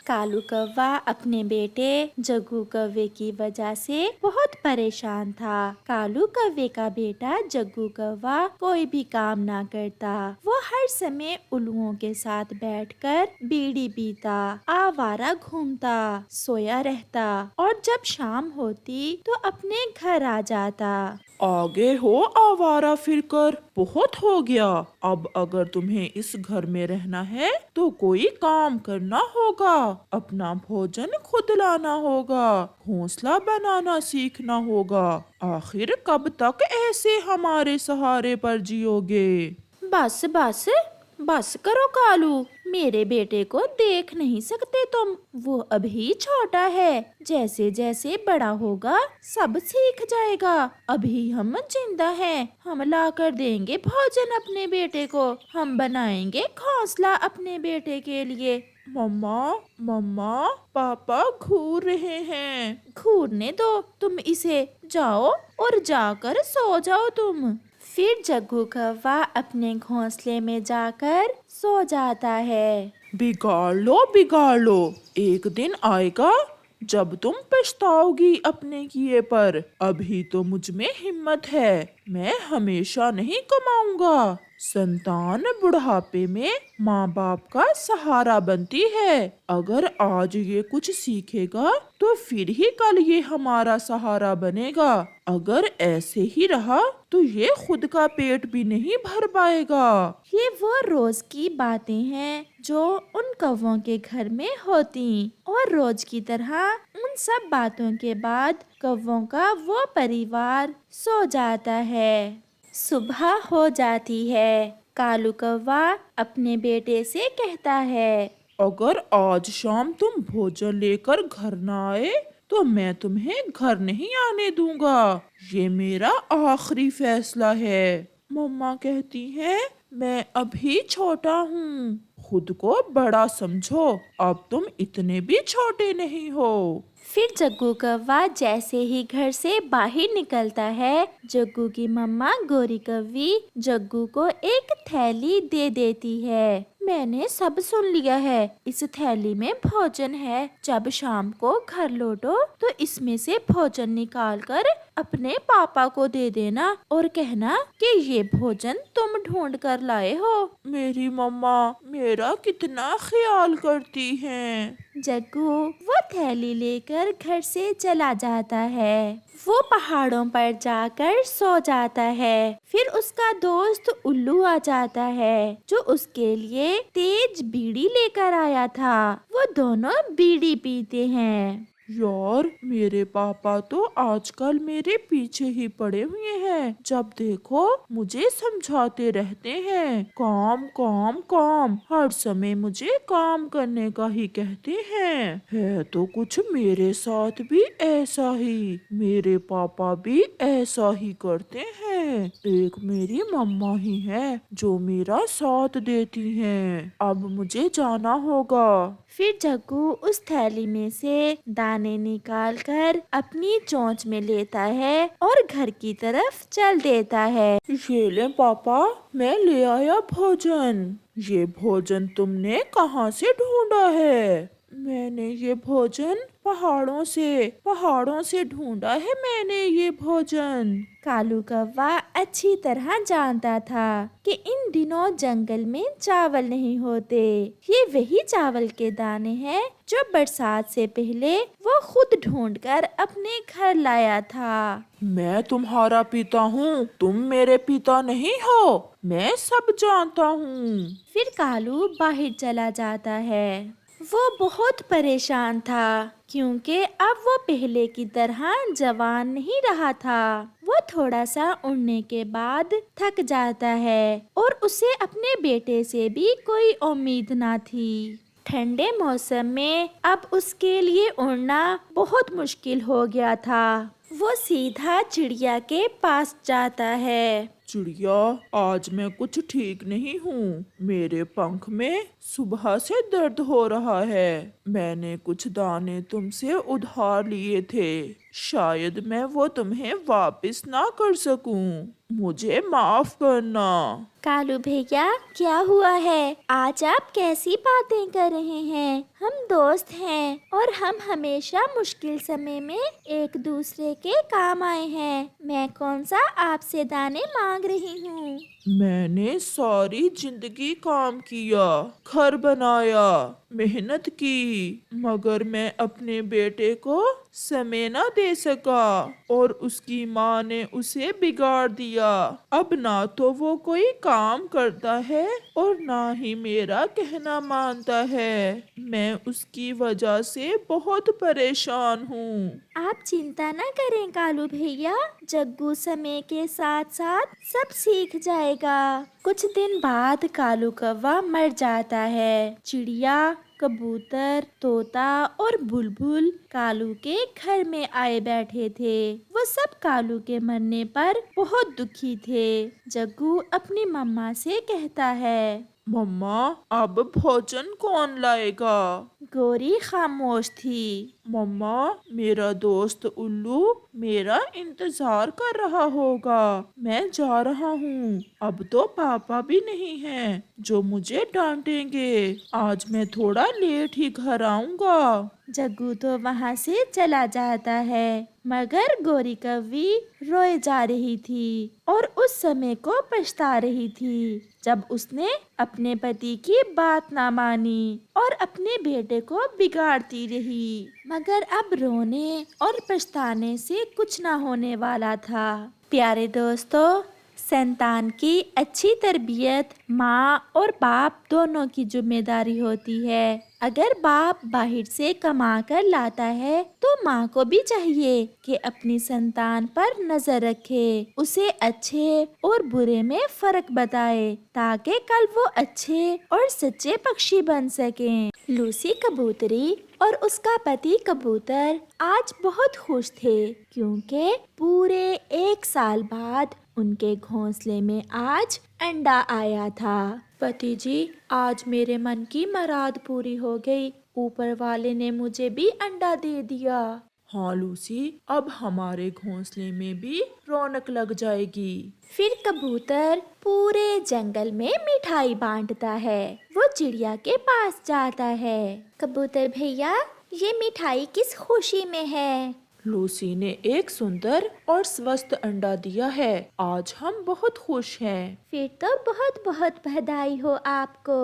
कालू कौवा अपने बेटे जग्गू कौवे की वजह से बहुत परेशान था। कालू कौवे का बेटा जग्गू कौवा कोई भी काम ना करता। वो हर समय उल्लुओं के साथ बैठकर बीड़ी पीता, आवारा घूमता, सोया रहता और जब शाम होती तो अपने घर आ जाता। आगे हो आवारा फिरकर, बहुत हो गया। अब अगर तुम्हें इस घर में रहना है तो कोई काम करना होगा, अपना भोजन खुद लाना होगा, घोंसला बनाना सीखना होगा। आखिर कब तक ऐसे हमारे सहारे पर जियोगे? बस बस बस करो कालू, मेरे बेटे को देख नहीं सकते तुम। वो अभी छोटा है, जैसे जैसे बड़ा होगा सब सीख जाएगा। अभी हम जिंदा हैं, हम ला कर देंगे भोजन अपने बेटे को, हम बनाएंगे घोंसला अपने बेटे के लिए। मम्मा मम्मा, पापा घूर रहे हैं। घूरने दो तुम इसे, जाओ और जाकर सो जाओ तुम। फिर जग्गू कौवा अपने घोंसले में जाकर सो जाता है। बिगाड़ लो, एक दिन आएगा जब तुम पछताओगी अपने किए पर। अभी तो मुझ में हिम्मत है, मैं हमेशा नहीं कमाऊंगा। संतान बुढ़ापे में माँ बाप का सहारा बनती है। अगर आज ये कुछ सीखेगा तो फिर ही कल ये हमारा सहारा बनेगा। अगर ऐसे ही रहा तो ये खुद का पेट भी नहीं भर पाएगा। ये वो रोज की बातें हैं जो उन कौवों के घर में होती, और रोज की तरह उन सब बातों के बाद कौवों का वो परिवार सो जाता है। सुबह हो जाती है। कालू कौवा अपने बेटे से कहता है, अगर आज शाम तुम भोजन लेकर घर न आए तो मैं तुम्हें घर नहीं आने दूंगा। ये मेरा आखिरी फैसला है। मम्मा कहती हैं मैं अभी छोटा हूँ, खुद को बड़ा समझो, अब तुम इतने भी छोटे नहीं हो। फिर जग्गू कौवा जैसे ही घर से बाहर निकलता है, जग्गू की मम्मा गोरी कौवी जग्गू को एक थैली दे देती है। मैंने सब सुन लिया है, इस थैली में भोजन है। जब शाम को घर लौटो तो इसमें से भोजन निकाल कर अपने पापा को दे देना और कहना कि ये भोजन तुम ढूंढ कर लाए हो। मेरी मम्मा मेरा कितना ख्याल करती हैं। जग्गू वो थैली लेकर घर से चला जाता है। वो पहाड़ों पर जाकर सो जाता है। फिर उसका दोस्त उल्लू आ जाता है, जो उसके लिए तेज बीड़ी लेकर आया था। वो दोनों बीड़ी पीते हैं। यार मेरे पापा तो आजकल मेरे पीछे ही पड़े हुए हैं। जब देखो मुझे समझाते रहते हैं, काम काम काम, हर समय मुझे काम करने का ही कहते हैं। है तो कुछ मेरे साथ भी ऐसा ही, मेरे पापा भी ऐसा ही करते हैं। एक मेरी मम्मा ही है जो मेरा साथ देती हैं। अब मुझे जाना होगा। फिर जग्गू उस थैली में से दाने निकालकर अपनी चोंच में लेता है और घर की तरफ चल देता है। ये ले पापा, मैं ले आया भोजन। ये भोजन तुमने कहाँ से ढूंढा है? मैंने ये भोजन पहाड़ों से ढूंढा है मैंने ये भोजन। कालू कौवा अच्छी तरह जानता था कि इन दिनों जंगल में चावल नहीं होते। ये वही चावल के दाने हैं जो बरसात से पहले वो खुद ढूंढकर अपने घर लाया था। मैं तुम्हारा पिता हूँ, तुम मेरे पिता नहीं हो, मैं सब जानता हूँ। फिर कालू बाहर चला जाता है। वो बहुत परेशान था क्योंकि अब वो पहले की तरह जवान नहीं रहा था। वो थोड़ा सा उड़ने के बाद थक जाता है और उसे अपने बेटे से भी कोई उम्मीद ना थी। ठंडे मौसम में अब उसके लिए उड़ना बहुत मुश्किल हो गया था। वो सीधा चिड़िया के पास जाता है। चिड़िया, आज मैं कुछ ठीक नहीं हूँ, मेरे पंख में सुबह से दर्द हो रहा है। मैंने कुछ दाने तुमसे उधार लिए थे, शायद मैं वो तुम्हें वापस ना कर सकूं। मुझे माफ करना। कालू भैया, क्या हुआ है? आज आप कैसी बातें कर रहे हैं? हम दोस्त हैं और हम हमेशा मुश्किल समय में एक दूसरे के काम आए हैं। मैं कौन सा आपसे दाने मांग रही हूँ। मैंने सारी जिंदगी काम किया, घर बनाया, मेहनत की, मगर मैं अपने बेटे को समय न दे सका और उसकी माँ ने उसे बिगाड़ दिया। अब ना तो वो कोई काम करता है और ना ही मेरा कहना मानता है। मैं उसकी वजह से बहुत परेशान हूँ। आप चिंता न करें कालू भैया, जग्गू समय के साथ साथ सब सीख जाएगा। कुछ दिन बाद कालू कौवा मर जाता है। चिड़िया, कबूतर, तोता और बुलबुल कालू के घर में आए बैठे थे। वो सब कालू के मरने पर बहुत दुखी थे। जग्गू अपनी मम्मा से कहता है, मम्मा, अब भोजन कौन लाएगा? गोरी खामोश थी। मम्मा, मेरा दोस्त उल्लू मेरा इंतजार कर रहा होगा। मैं जा रहा हूँ। अब तो पापा भी नहीं हैं जो मुझे डांटेंगे। आज मैं थोड़ा लेट ही घर आऊँगा। जग्गू तो वहाँ से चला जाता है, मगर गोरी कौवी रोए जा रही थी और उस समय को पछता रही थी जब उसने अपने पति की बात ना मानी और अपने बेटे को बिगाड़ती रही। मगर अब रोने और पछताने से कुछ ना होने वाला था। प्यारे दोस्तों, संतान की अच्छी तरबियत माँ और बाप दोनों की जिम्मेदारी होती है। अगर बाप बाहर से कमा कर लाता है तो माँ को भी चाहिए कि अपनी संतान पर नजर रखे, उसे अच्छे और बुरे में फर्क बताए ताकि कल वो अच्छे और सच्चे पक्षी बन सकें। लूसी कबूतरी और उसका पति कबूतर आज बहुत खुश थे क्योंकि पूरे 1 साल बाद उनके घोंसले में आज अंडा आया था। पति जी, आज मेरे मन की मुराद पूरी हो गई। ऊपर वाले ने मुझे भी अंडा दे दिया। हाँ लूसी, अब हमारे घोंसले में भी रौनक लग जाएगी। फिर कबूतर पूरे जंगल में मिठाई बांटता है। वो चिड़िया के पास जाता है। कबूतर भैया, ये मिठाई किस खुशी में है? लूसी ने एक सुंदर और स्वस्थ अंडा दिया है। आज हम बहुत खुश हैं। फिर तो बहुत बहुत बधाई हो आपको।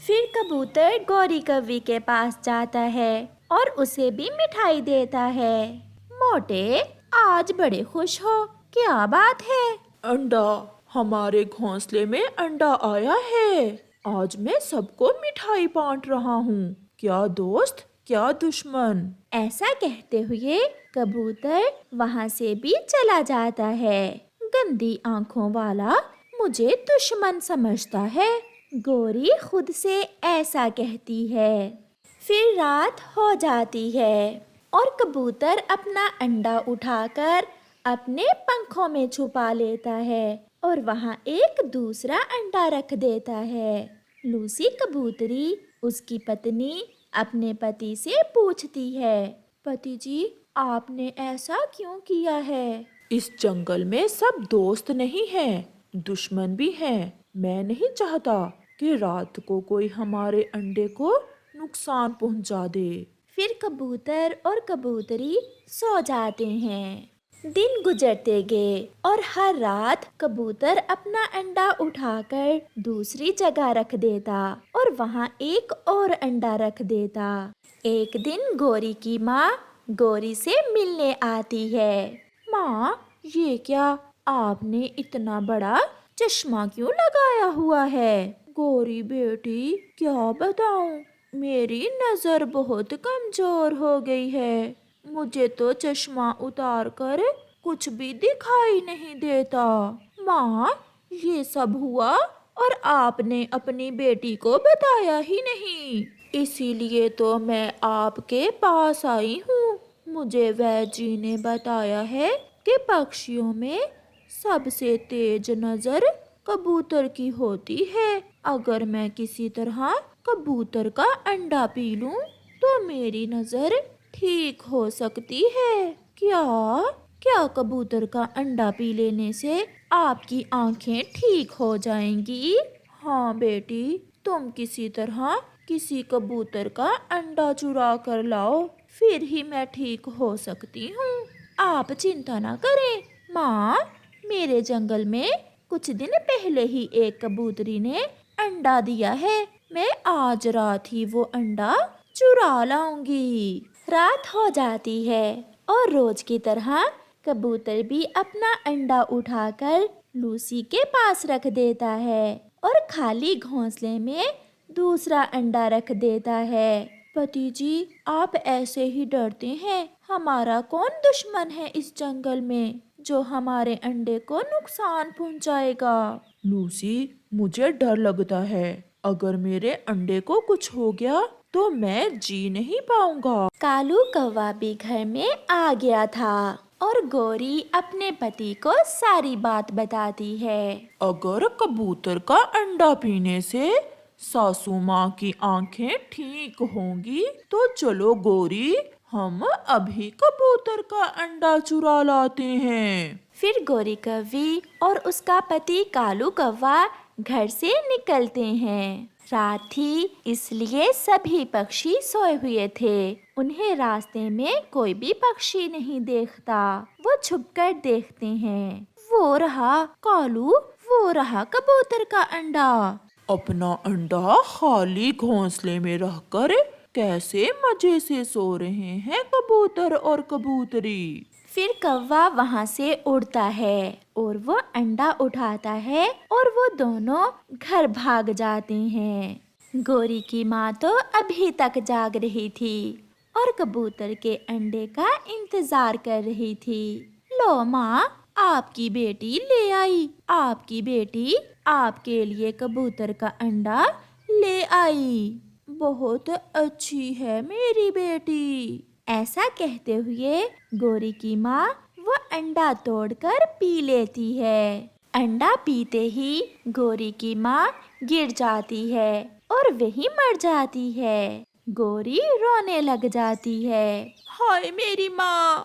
फिर कबूतर गौरी कौवी के पास जाता है और उसे भी मिठाई देता है। मोटे, आज बड़े खुश हो, क्या बात है? अंडा, हमारे घोंसले में अंडा आया है। आज मैं सबको मिठाई बांट रहा हूँ। क्या दोस्त, क्या दुश्मन। ऐसा कहते हुए कबूतर वहाँ से भी चला जाता है। गंदी आंखों वाला मुझे दुश्मन समझता है, गोरी खुद से ऐसा कहती है। फिर रात हो जाती है और कबूतर अपना अंडा उठाकर अपने पंखों में छुपा लेता है और वहाँ एक दूसरा अंडा रख देता है। लूसी कबूतरी उसकी पत्नी अपने पति से पूछती है, पति जी, आपने ऐसा क्यों किया है? इस जंगल में सब दोस्त नहीं हैं, दुश्मन भी हैं। मैं नहीं चाहता कि रात को कोई हमारे अंडे को नुकसान पहुंचा दे। फिर कबूतर और कबूतरी सो जाते हैं। दिन गुजरते गए और हर रात कबूतर अपना अंडा उठाकर दूसरी जगह रख देता और वहाँ एक और अंडा रख देता। एक दिन गोरी की माँ गोरी से मिलने आती है। माँ, ये क्या, आपने इतना बड़ा चश्मा क्यों लगाया हुआ है? गोरी बेटी, क्या बताऊं, मेरी नजर बहुत कमजोर हो गई है। मुझे तो चश्मा उतार कर कुछ भी दिखाई नहीं देता। माँ, ये सब हुआ और आपने अपनी बेटी को बताया ही नहीं, इसीलिए तो मैं आपके पास आई हूँ। मुझे वैजी ने बताया है कि पक्षियों में सबसे तेज नजर कबूतर की होती है। अगर मैं किसी तरह कबूतर का अंडा पी लूं तो वो मेरी नजर ठीक हो सकती है। क्या क्या कबूतर का अंडा पी लेने से आपकी आंखें ठीक हो जाएंगी? हाँ बेटी, तुम किसी तरह किसी कबूतर का अंडा चुरा कर लाओ, फिर ही मैं ठीक हो सकती हूँ। आप चिंता ना करें माँ, मेरे जंगल में कुछ दिन पहले ही एक कबूतरी ने अंडा दिया है। मैं आज रात ही वो अंडा चुरा लाऊंगी। रात हो जाती है और रोज की तरह कबूतर भी अपना अंडा उठाकर लूसी के पास रख देता है और खाली घोंसले में दूसरा अंडा रख देता है। पति जी, आप ऐसे ही डरते हैं। हमारा कौन दुश्मन है इस जंगल में जो हमारे अंडे को नुकसान पहुंचाएगा? लूसी, मुझे डर लगता है। अगर मेरे अंडे को कुछ हो गया तो मैं जी नहीं पाऊंगा। कालू कौवा भी घर में आ गया था और गौरी अपने पति को सारी बात बताती है। अगर कबूतर का अंडा पीने से सासू माँ की आंखें ठीक होंगी तो चलो गौरी, हम अभी कबूतर का अंडा चुरा लाते हैं। फिर गौरी कौवी और उसका पति कालू कौवा घर से निकलते हैं। रात थी, इसलिए सभी पक्षी सोए हुए थे। उन्हें रास्ते में कोई भी पक्षी नहीं देखता। वो छुपकर देखते हैं। वो रहा कालू, वो रहा कबूतर का अंडा। अपना अंडा खाली घोंसले में रखकर कैसे मजे से सो रहे हैं कबूतर और कबूतरी। फिर कौवा वहाँ से उड़ता है और वो अंडा उठाता है और वो दोनों घर भाग जाते हैं। गौरी की माँ तो अभी तक जाग रही थी और कबूतर के अंडे का इंतजार कर रही थी। लो माँ, आपकी बेटी ले आई। आपकी बेटी आपके लिए कबूतर का अंडा ले आई। बहुत अच्छी है मेरी बेटी। ऐसा कहते हुए गौरी की माँ वो अंडा तोड़कर पी लेती है। अंडा पीते ही गौरी की माँ गिर जाती है और वही मर जाती है। गौरी रोने लग जाती है। हाय मेरी माँ!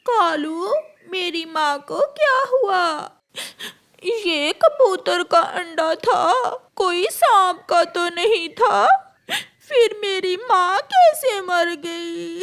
कालू, मेरी माँ को क्या हुआ? ये कबूतर का अंडा था, कोई सांप का तो नहीं था। फिर मेरी माँ कैसे मर गई?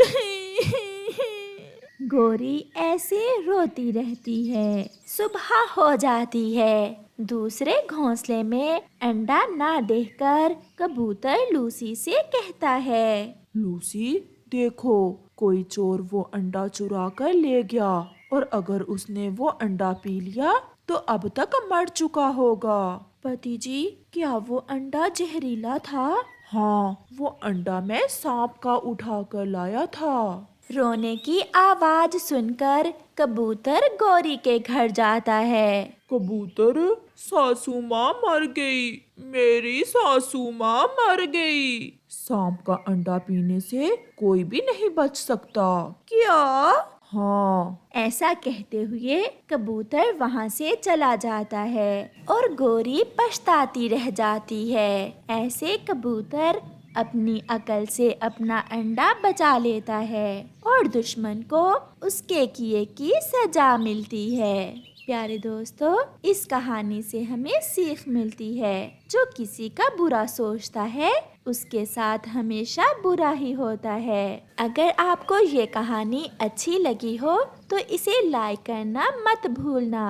गौरी ऐसे रोती रहती है। सुबह हो जाती है। दूसरे घोंसले में अंडा ना देखकर कबूतर लूसी से कहता है। लूसी, देखो, कोई चोर वो अंडा चुरा कर ले गया और अगर उसने वो अंडा पी लिया तो अब तक मर चुका होगा। पति जी, क्या वो अंडा जहरीला था? हाँ, वो अंडा मैं सांप का उठा कर लाया था। रोने की आवाज सुनकर कबूतर गौरी के घर जाता है। कबूतर, सासू माँ मर गई, मेरी सासू माँ मर गई। सांप का अंडा पीने से कोई भी नहीं बच सकता। क्या? हाँ। ऐसा कहते हुए कबूतर वहाँ से चला जाता है और गौरी पछताती रह जाती है। ऐसे कबूतर अपनी अकल से अपना अंडा बचा लेता है और दुश्मन को उसके किए की सजा मिलती है। प्यारे दोस्तों, इस कहानी से हमें सीख मिलती है, जो किसी का बुरा सोचता है उसके साथ हमेशा बुरा ही होता है। अगर आपको ये कहानी अच्छी लगी हो तो इसे लाइक करना मत भूलना।